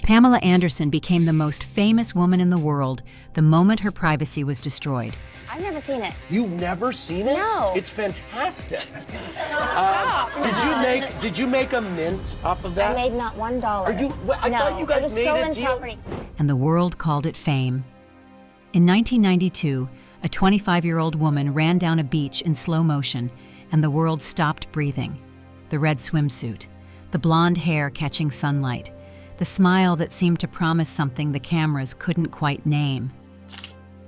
Pamela Anderson became the most famous woman in the world the moment her privacy was destroyed. I've never seen it. You've never seen it? No. It's fantastic. Stop. Did you make a mint off of that? I made not $1. I thought you guys made a deal. Property. And the world called it fame. In 1992, a 25-year-old woman ran down a beach in slow motion, and the world stopped breathing. The red swimsuit, the blonde hair catching sunlight, the smile that seemed to promise something the cameras couldn't quite name.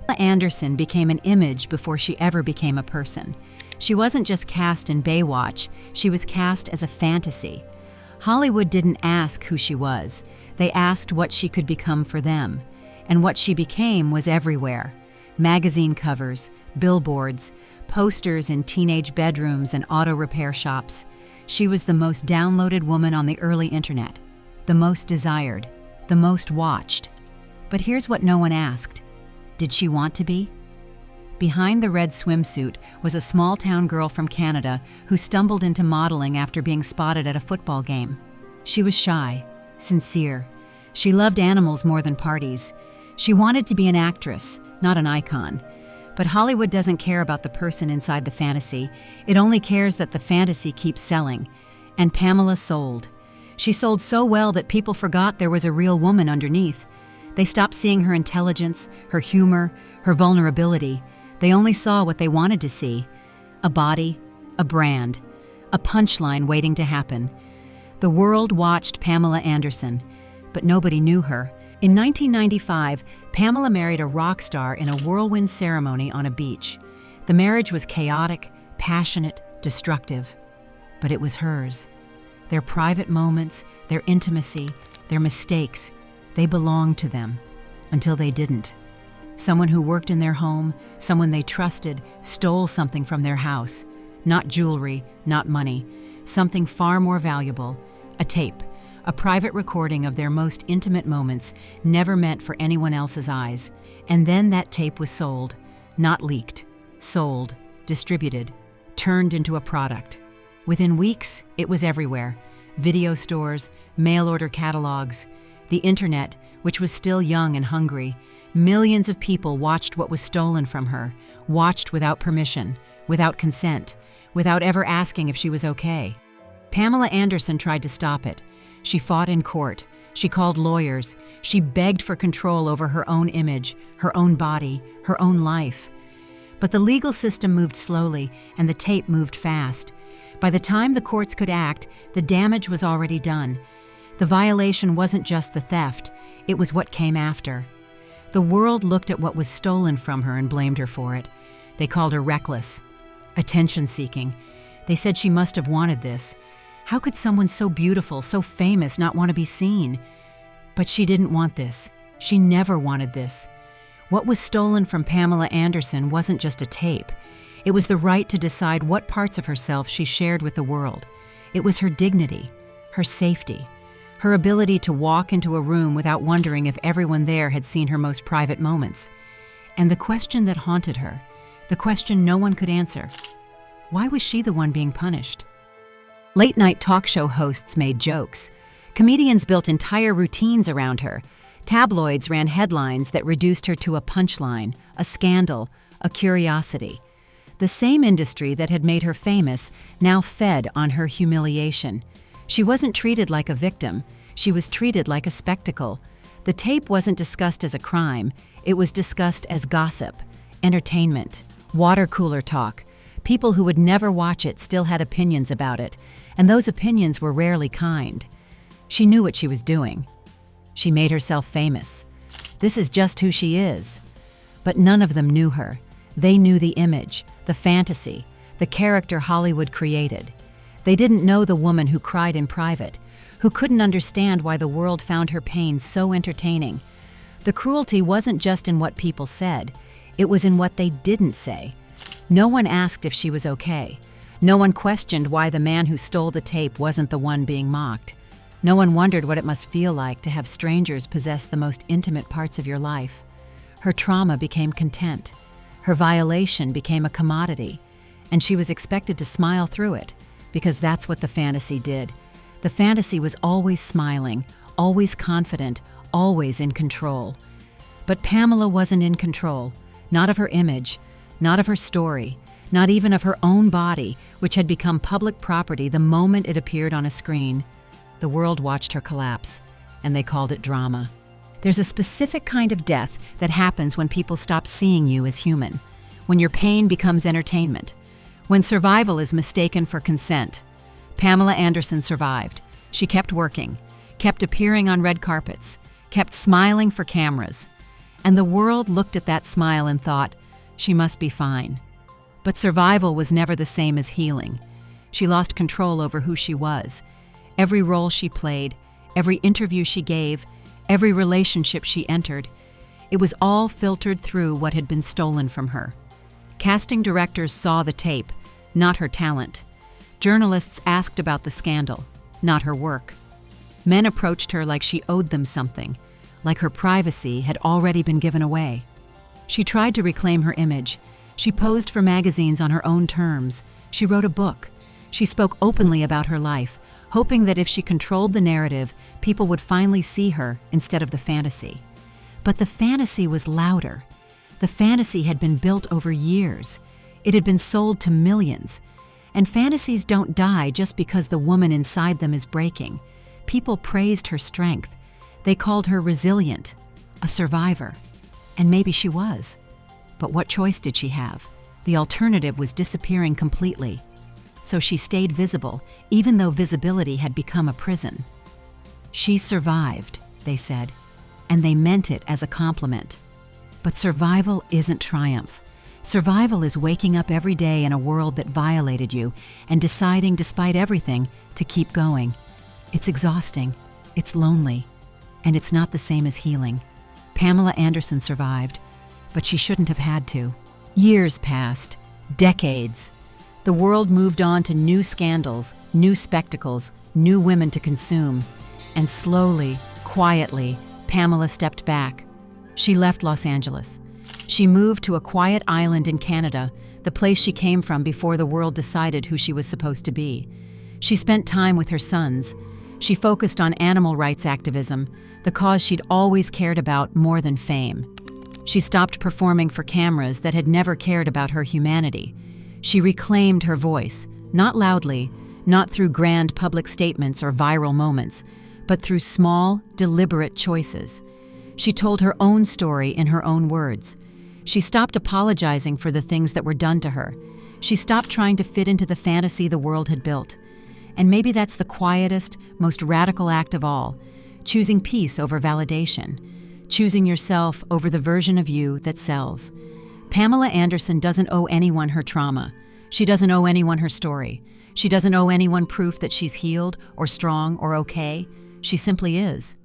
Pamela Anderson became an image before she ever became a person. She wasn't just cast in Baywatch, she was cast as a fantasy. Hollywood didn't ask who she was, they asked what she could become for them. And what she became was everywhere. Magazine covers, billboards, posters in teenage bedrooms and auto repair shops. She was the most downloaded woman on the early internet, the most desired, the most watched. But here's what no one asked. Did she want to be? Behind the red swimsuit was a small-town girl from Canada who stumbled into modeling after being spotted at a football game. She was shy, sincere. She loved animals more than parties. She wanted to be an actress, not an icon. But Hollywood doesn't care about the person inside the fantasy. It only cares that the fantasy keeps selling. And Pamela sold. She sold so well that people forgot there was a real woman underneath. They stopped seeing her intelligence, her humor, her vulnerability. They only saw what they wanted to see. A body, a brand, a punchline waiting to happen. The world watched Pamela Anderson, but nobody knew her. In 1995, Pamela married a rock star in a whirlwind ceremony on a beach. The marriage was chaotic, passionate, destructive, but it was hers. Their private moments, their intimacy, their mistakes, they belonged to them, until they didn't. Someone who worked in their home, someone they trusted, stole something from their house. Not jewelry, not money, something far more valuable, a tape. A private recording of their most intimate moments, never meant for anyone else's eyes. And then that tape was sold, not leaked, sold, distributed, turned into a product. Within weeks, it was everywhere. Video stores, mail-order catalogs, the internet, which was still young and hungry. Millions of people watched what was stolen from her, watched without permission, without consent, without ever asking if she was okay. Pamela Anderson tried to stop it. She fought in court. She called lawyers. She begged for control over her own image, her own body, her own life. But the legal system moved slowly, and the tape moved fast. By the time the courts could act, the damage was already done. The violation wasn't just the theft, it was what came after. The world looked at what was stolen from her and blamed her for it. They called her reckless, attention-seeking. They said she must have wanted this. How could someone so beautiful, so famous, not want to be seen? But she didn't want this. She never wanted this. What was stolen from Pamela Anderson wasn't just a tape. It was the right to decide what parts of herself she shared with the world. It was her dignity, her safety, her ability to walk into a room without wondering if everyone there had seen her most private moments. And the question that haunted her, the question no one could answer, why was she the one being punished? Late-night talk show hosts made jokes. Comedians built entire routines around her. Tabloids ran headlines that reduced her to a punchline, a scandal, a curiosity. The same industry that had made her famous now fed on her humiliation. She wasn't treated like a victim. She was treated like a spectacle. The tape wasn't discussed as a crime. It was discussed as gossip, entertainment, water cooler talk. People who would never watch it still had opinions about it, and those opinions were rarely kind. She knew what she was doing. She made herself famous. This is just who she is. But none of them knew her. They knew the image, the fantasy, the character Hollywood created. They didn't know the woman who cried in private, who couldn't understand why the world found her pain so entertaining. The cruelty wasn't just in what people said, it was in what they didn't say. No one asked if she was okay. No one questioned why the man who stole the tape wasn't the one being mocked. No one wondered what it must feel like to have strangers possess the most intimate parts of your life. Her trauma became content. Her violation became a commodity, and she was expected to smile through it, because that's what the fantasy did. The fantasy was always smiling, always confident, always in control. But Pamela wasn't in control, not of her image, not of her story, not even of her own body, which had become public property the moment it appeared on a screen. The world watched her collapse, and they called it drama. There's a specific kind of death that happens when people stop seeing you as human, when your pain becomes entertainment, when survival is mistaken for consent. Pamela Anderson survived. She kept working, kept appearing on red carpets, kept smiling for cameras. And the world looked at that smile and thought, she must be fine. But survival was never the same as healing. She lost control over who she was. Every role she played, every interview she gave, every relationship she entered, it was all filtered through what had been stolen from her. Casting directors saw the tape, not her talent. Journalists asked about the scandal, not her work. Men approached her like she owed them something, like her privacy had already been given away. She tried to reclaim her image. She posed for magazines on her own terms. She wrote a book. She spoke openly about her life, hoping that if she controlled the narrative, people would finally see her instead of the fantasy. But the fantasy was louder. The fantasy had been built over years. It had been sold to millions. And fantasies don't die just because the woman inside them is breaking. People praised her strength. They called her resilient, a survivor. And maybe she was. But what choice did she have? The alternative was disappearing completely. So she stayed visible, even though visibility had become a prison. She survived, they said, and they meant it as a compliment. But survival isn't triumph. Survival is waking up every day in a world that violated you and deciding, despite everything, to keep going. It's exhausting, it's lonely, and it's not the same as healing. Pamela Anderson survived, but she shouldn't have had to. Years passed, decades. The world moved on to new scandals, new spectacles, new women to consume. And slowly, quietly, Pamela stepped back. She left Los Angeles. She moved to a quiet island in Canada, the place she came from before the world decided who she was supposed to be. She spent time with her sons. She focused on animal rights activism, the cause she'd always cared about more than fame. She stopped performing for cameras that had never cared about her humanity. She reclaimed her voice, not loudly, not through grand public statements or viral moments, but through small, deliberate choices. She told her own story in her own words. She stopped apologizing for the things that were done to her. She stopped trying to fit into the fantasy the world had built. And maybe that's the quietest, most radical act of all, choosing peace over validation, choosing yourself over the version of you that sells. Pamela Anderson doesn't owe anyone her trauma. She doesn't owe anyone her story. She doesn't owe anyone proof that she's healed or strong or okay. She simply is.